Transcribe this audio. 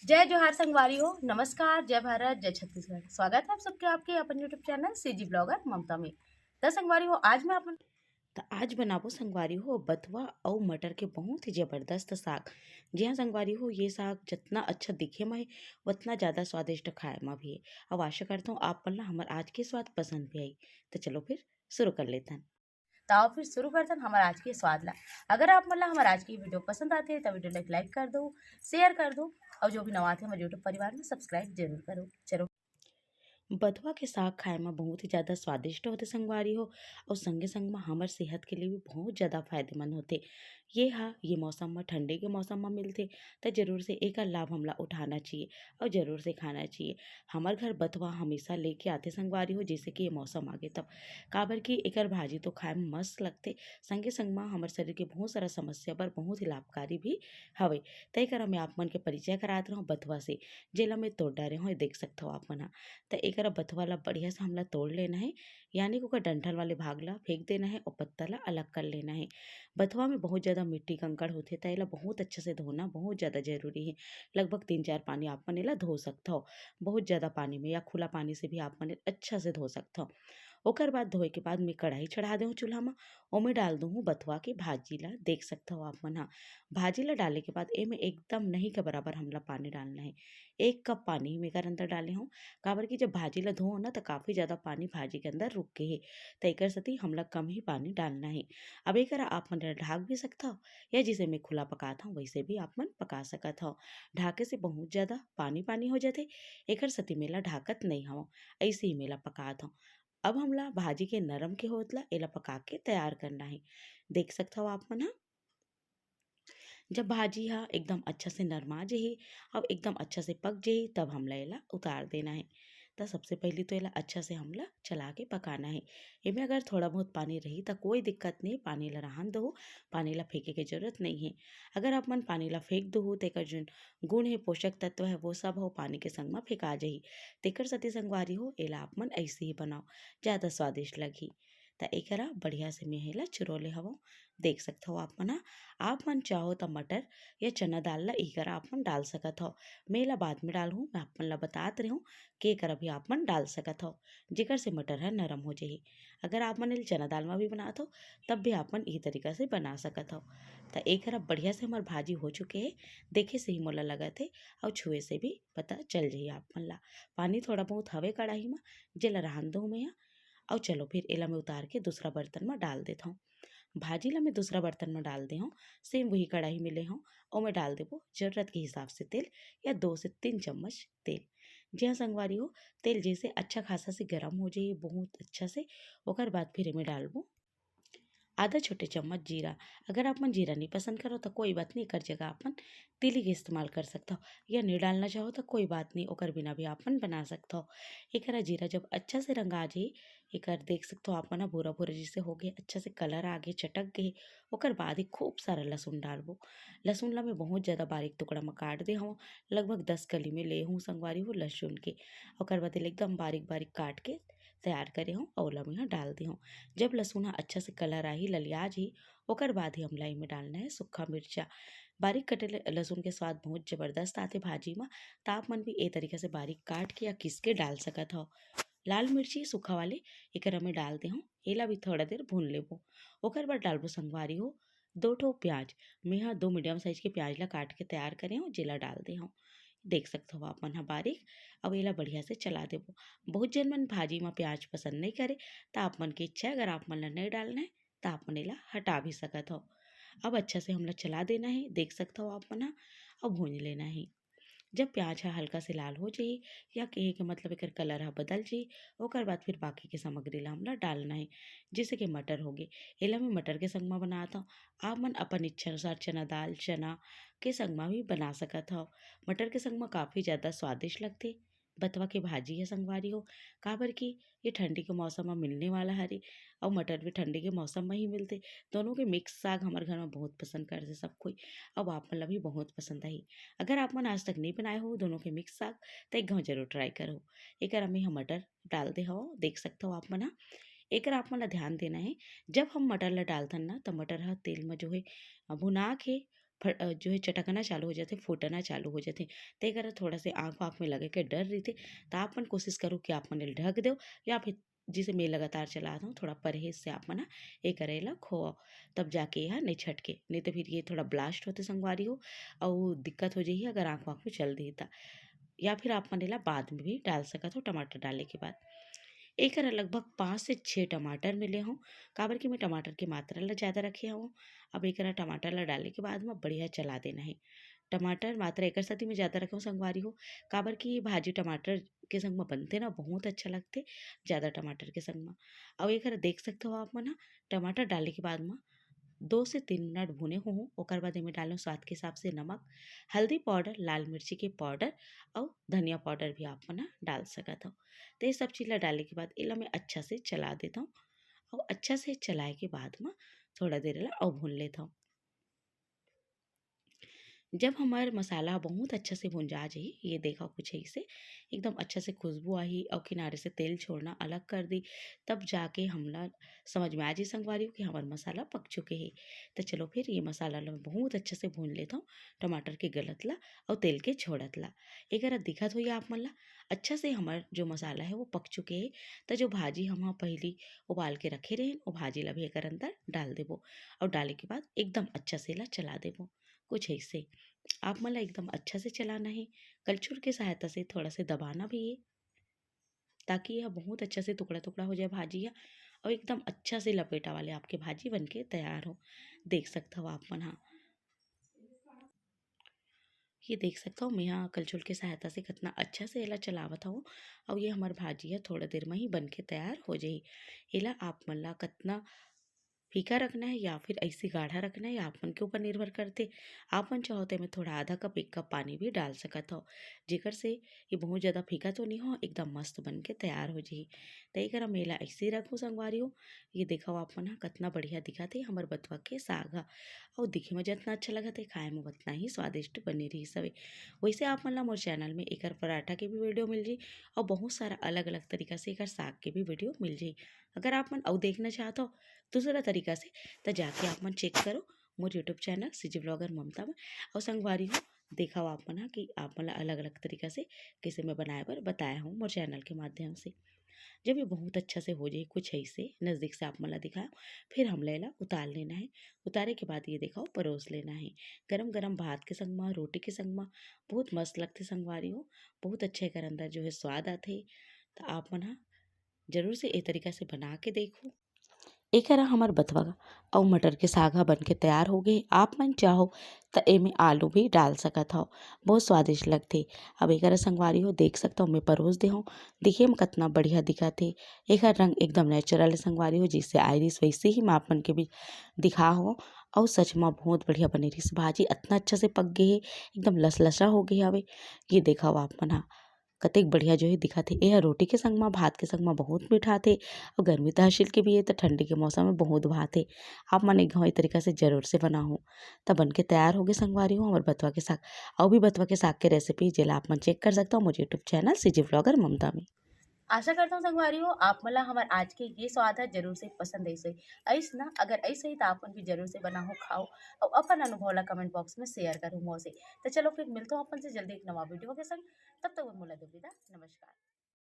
जय जोहार संगवारी हो। नमस्कार, जय भारत, जय छत्तीसगढ़। स्वागत है आप सबके आपके अपन यूट्यूब चैनल सीजी ब्लॉगर ममता में। तो संगवारी हो, आज मैं अपन आज बनाबो संगवारी हो बथुआ और मटर के बहुत ही जबरदस्त साग। जी हाँ संगवारी हो, ये साग जितना अच्छा दिखे में है उतना ज़्यादा स्वादिष्ट खाए में भी है। अब आशा करता हूँ आप मन ला हमार आज के स्वाद पसंद भी आई। तो चलो फिर शुरू कर लेते हैं। तो आओ फिर शुरू करते हैं हमारे आज के स्वाद ला। अगर आप मतलब हमारे आज की वीडियो पसंद आती है तो वीडियो लाइक कर दो, शेयर कर दो और जो भी नवा थे हमारे यूट्यूब परिवार में सब्सक्राइब जरूर करो। चलो, बथुआ के साग खाए में बहुत ही ज़्यादा स्वादिष्ट होते संगवारी हो और संगे संग में हमार सेहत के लिए भी बहुत ज़्यादा फायदेमंद होते। ये मौसम में ठंडे के मौसम में मिलते तो जरूर से एक लाभ हमला उठाना चाहिए और जरूर से खाना चाहिए। हमार घर बथुआ हमेशा लेके आते संगवारी हो, जैसे कि ये मौसम आगे तब काबर की एकर भाजी तो खाए में मस्त लगते। संगे संग में हमारे शरीर के बहुत सारा समस्या पर बहुत ही लाभकारी भी हवे। तय कर मैं आप मन के परिचय करात रहूँ बथुआ से, जेला मैं तोड़ डारे हूँ देख सकते हो आप मन। तो एकरा बथुआ ला बढ़िया से हमला तोड़ लेना है, यानी कि ओकर डंठल वाले भाग ला फेंक देना है और पत्ता ला अलग कर लेना है। बथुआ में बहुत ज़्यादा मिट्टी कंकड़ होते तो एला बहुत अच्छे से धोना बहुत ज़्यादा जरूरी है। लगभग 3-4 पानी आप मन एला धो सकते हो, बहुत ज़्यादा पानी में या खुला पानी से भी आप मन अच्छा से धो सकते हो। ओकर बाद धोए के बाद मैं कढ़ाई चढ़ा देहूँ चूल्हा में, ओमे डाल दूँ बथुआ के भाजी ला, देख सकते हो आप मन हा। भाजी ला डाले के बाद एमे एकदम नहीं के बराबर हमला पानी डालना है। 1 कप पानी में एकर अंदर डाले हूँ, काबर की जब भाजी ला धोओ ना तो काफ़ी ज़्यादा पानी भाजी के अंदर रुक के हे। तो एकर सेती हमला कम ही पानी डालना है। अब एकरा आप मन ढाक भी सकता हो या जिसे मैं खुला पकाता हूँ वैसे भी आप मन पका सकत हो। ढाके से बहुत ज़्यादा पानी पानी हो जाते, एकर सेती मेला ढाकत नहीं हवं, ऐसे ही मेला पकात हूँ। अब हमला भाजी के नरम के होतला एला पका के तैयार करना है, देख सकते हो आप मन हा। जब भाजी हा एकदम अच्छा से नरमा जाही और एकदम अच्छा से पक जाही तब हमला एला उतार देना है। तो सबसे पहले तो एला अच्छा से हमला चला के पकाना है। एमे अगर थोड़ा बहुत पानी रही तो कोई दिक्कत नहीं, पानी ला रहन दो, पानी ला फेंके के जरूरत नहीं है। अगर आप मन पानी ला फेंक दो तो एकर जोन गुण है, पोषक तत्व है, वो सब हो पानी के संग में फेंका जाही। तेकर सती संगवारी हो एला आप मन ऐसे ही बनाओ, ज़्यादा स्वादिष्ट लगी। तो एकरा बढ़िया से मैं एला चुरोले हवो, देख सकते हो आप मन हा। आप मन चाहो तो मटर या चना दाल ला एकरा आप मन डाल सकत हो। मैं एला बाद में डालहूँ, मैं आप मन ला बतात रही हूँ के एकरा भी आप मन डाल सकत हो, जेकर से मटर है नरम हो जाही। अगर आप मन एला चना दाल में भी बनात हो तब भी आप मन ई तरीका से बना सकत हो। तो एकरा बढ़िया से हमार भाजी हो चुके है, देखे से ही मोला लगत है और छुए से भी पता चल जाही आप मन ला। पानी थोड़ा बहुत हवे कढ़ाई में, जेला रहन दो मैं और चलो फिर एला मैं उतार के दूसरा बर्तन में डाल देता हूँ। भाजी ला मैं दूसरा बर्तन में डाल दे हूँ, सेम वही कढ़ाई में ले हूँ और मैं डाल देबो जरूरत के हिसाब से तेल या 2 से 3 चम्मच तेल। जी हाँ संगवारी हो, तेल जैसे अच्छा खासा से गर्म हो जाए बहुत अच्छा से, ओकर बाद फिर एमे डालबो आधा छोटे चम्मच जीरा। अगर आप मन जीरा नहीं पसंद करो तो कोई बात नहीं, एकर जगह आप मन तिली के इस्तेमाल कर सकता हो, या नहीं डालना चाहो तो कोई बात नहीं, ओकर बिना भी आप मन बना सकता हो। एकरा जीरा जब अच्छा से रंग आ जाए, एकर देख सकते हो आप मन भूरा भूरा जैसे हो गए, अच्छा से कलर आ गए, चटक गए। ओकर बाद ही खूब सारा लहसुन डालबो। लहसुन ला मैं बहुत ज़्यादा बारीक टुकड़ा में काट दे हूँ, लगभग 10 कली में ले हूँ संगवारी हो लहसुन के। ओकर बाद एला एकदम बारीक बारीक काट के तैयार करे हूँ और ओला में डाल दी हूँ। जब लहसुन ह अच्छा से कलर आही ललिया जी, ओकर बाद ही हमला एमे डालना है सूखा मिर्चा। बारीक कटे लहसुन के स्वाद बहुत जबरदस्त आते भाजी में, तो आप मन भी ए तरीके से बारीक काट के या किस के डाल सकत हो। लाल मिर्ची सूखा वाले एकरा में डाल दे हूँ, एला भी थोड़ा देर भून लेबो। ओकर बाद डालबो संगवारी हो 2 ठो प्याज। मैं यहाँ 2 मीडियम साइज के प्याज ला काट के तैयार करे हूँ, जेला डाल दे हूँ, देख सकते हो आप मन हा बारीक। अब एला बढ़िया से चला देबो। बहुत जन मन भाजी में प्याज पसंद नहीं करे, तो आप मन की इच्छा है, अगर आप मन ला नहीं डालना है तो आप मन एला हटा भी सकत हो। अब अच्छा से हमला चला देना है, देख सकते हो आप मन हा, और भून लेना है। जब प्याज ह हल्का से लाल हो जाई या कहे के मतलब एकर कलर ह बदल जाई, ओकर बाद फिर बाकी के सामग्री ला हमला डालना है, जैसे कि मटर हो गए। एला मैं मटर के संग में बनाता हूँ, आप मन अपन इच्छा अनुसार चना दाल चना के संग में भी बना सकत हो। मटर के संग में काफ़ी ज़्यादा स्वादिष्ट लगते। बथुआ की भाजी है संगवारी हो, काबर की ये ठंडी के मौसम में मिलने वाला हरे और मटर भी ठंडी के मौसम में ही मिलते। दोनों के मिक्स साग हमारे घर में बहुत पसंद करते सब कोई, अब आप मन ला भी बहुत पसंद आई। अगर आप मन आज तक नहीं बनाए हो दोनों के मिक्स साग तो एक घाव जरूर ट्राई करो। एकरा में हम मटर डाल दे हो, देख सकते हो आप मन हा। एकरा आप मन ला ध्यान देना है, जब हम मटर ला डालथन ना तो मटर ह तेल में जो है भुना के जो है चटकना चालू हो जाते, फूटना चालू हो जाते। ते अगर थोड़ा से आँख में लगे के डर रही थे तो आप मन कोशिश करो कि आप मन ढक दो, या फिर जिसे मैं लगातार चला दूँ थोड़ा परहेज से आप मना ये करेला खोओ, तब जाके यह नहीं छटके, नहीं तो फिर ये थोड़ा ब्लास्ट होते संगवारी हो और दिक्कत हो जाइए अगर आँख में चल दी था। या फिर आप मनेला बाद में भी डाल सकत हो टमाटर डालने के बाद। एक लगभग 5 से 6 टमाटर मिले हों, काबर कि मैं टमाटर की मात्रा ला ज़्यादा रखे हूँ। अब एक टमाटर ला डालने के बाद में बढ़िया चला देना है। टमाटर मात्रा एक साथ ही मैं ज़्यादा रखूँ संगवारी हो, काबर की भाजी टमाटर के संग में बनते ना बहुत अच्छा लगते ज़्यादा टमाटर के संग में। अब एक देख सकते हो आप मन टमाटर डालने के बाद में 2 से 3 मिनट भुने हों, ओकर बाद एमे डालो स्वाद के हिसाब से नमक, हल्दी पाउडर, लाल मिर्ची के पाउडर और धनिया पाउडर भी आप मन डाल सकत हो। तो ये सब चीज़ ला डालने के बाद इला मैं अच्छा से चला देता हूँ और अच्छा से चलाए के बाद में थोड़ा देर ला और भून लेता हूँ। जब हमारा मसाला बहुत अच्छा से भुन जा जाए, ये देखा कुछ ऐसे एकदम अच्छा से खुशबू आई और किनारे से तेल छोड़ना अलग कर दी, तब जाके हमला समझ में आ जाए संगवारी कि हमारा मसाला पक चुके हैं। तो चलो फिर ये मसाला ला बहुत अच्छे से भून लेता हूँ, टमाटर के गलत ला और तेल के छोड़त ला। एक दिखत हुई आप मन ला अच्छा से हमारा जो मसाला है वो पक चुके हैं। तो जो भाजी हम पहली उबाल के रखे रहे वो भाजी ला भी एक अंदर डाल देबो और डालने के बाद एकदम अच्छा से ला चला देबो। कुछ ऐसे आप मला एकदम अच्छा से चलाना है, कलछुल की सहायता से थोड़ा से दबाना भी है, ताकि यह बहुत अच्छा से टुकड़ा टुकड़ा हो जाए भाजी है और एकदम अच्छा से लपेटा वाले आपके भाजी बनके तैयार हो। देख सकते हो आप मन हाँ, ये देख सकता हूँ मैं यहाँ कलछुल की सहायता से कितना अच्छा से एला चलावत हूँ और ये हमार भाजी है थोड़ा देर में ही बन के तैयार हो जाई। एला आप मन ला कितना फीका रखना है या फिर ऐसे गाढ़ा रखना है, आप मन के ऊपर निर्भर करते। आप मन चाहो तो मैं थोड़ा आधा कप 1 कप पानी भी डाल सकत हो, जेकर से ये बहुत ज़्यादा फीका तो नहीं हो, एकदम मस्त बन के तैयार हो जाही। तो एक मेला ऐसे ही रखूँ संगवारी हो। ये देखो आप मन कितना बढ़िया दिखा थे हमार बथुआ के साग ह और दिखे में जितना अच्छा लगा थे खाए में उतना ही स्वादिष्ट बने रही सवे। वैसे आप मन ला मोर चैनल में एक पराठा के भी वीडियो मिल जाई और बहुत सारा अलग अलग तरीका से एक साग के भी वीडियो मिल जाई। अगर आप मन और देखना चाहते हो दूसरा तरीका से तो जाके आप मन चेक करो मोर यूट्यूब चैनल सीजी ब्लॉगर ममता में, और संगवारी हो देखा आप मन कि आप मन अलग अलग तरीका से कैसे मैं बनाए बर बताया हूँ मोर चैनल के माध्यम से। जब ये बहुत अच्छा से हो जाए कुछ ऐसे नज़दीक से आप मला दिखाओ, फिर हम लेला उतार लेना है। उतारे के बाद ये दिखाओ परोस लेना है गरम गरम भात के संग में रोटी के संग में, बहुत मस्त लगते संगवारी हो, बहुत अच्छे कर अंदर जो है स्वाद आते। तो आप मन हाँ जरूर से ए तरीका से बना के देखो। एक हमार बथवा और मटर के साग बन के तैयार हो गए। आप मन चाहो तो एमे आलू भी डाल सकत हो, बहुत स्वादिष्ट लगते। अब एक संगवारी हो देख सकता हूँ मैं परोस दे हूँ, देखिए में कितना बढ़िया दिखा थे। एक रंग एकदम नेचुरल है संगवारी हो, जिससे आयरिस वैसे ही मैं आप मन के भी दिखा हो। और सच में बहुत बढ़िया बनी रही भाजी, इतना अच्छा से पक गई है, एकदम लसलसा हो गई हवे। ये देखा आप मन हाँ कतेक बढ़िया जो है दिखा थे। यह रोटी के संग में भात के संग में बहुत मीठा थे और गर्मी तहसील के भी है तो ठंडी के मौसम में बहुत भात है। आप मन एक घाव तरीका से जरूर से बनाओ। तब बन के तैयार हो गए संगवारी हो हमारे बथुआ के साग। और भी बथुआ के साग के रेसिपी जिला आप मन चेक कर सकता हो मुझे यूट्यूब चैनल सीजी ब्लॉगर ममता में। आशा करता हूँ संगवारी हो आप मला हमारे आज के ये स्वाद है जरूर से पसंद ऐसे ऐस ना, अगर ऐसे ही तो आप भी जरूर से बनाओ खाओ और अपन अनुभव ला कमेंट बॉक्स में शेयर करूँ मोसे। तो चलो फिर मिलता हूँ अपन से जल्दी एक नवा वीडियो के संग, तब तक मोला दो विदा, नमस्कार।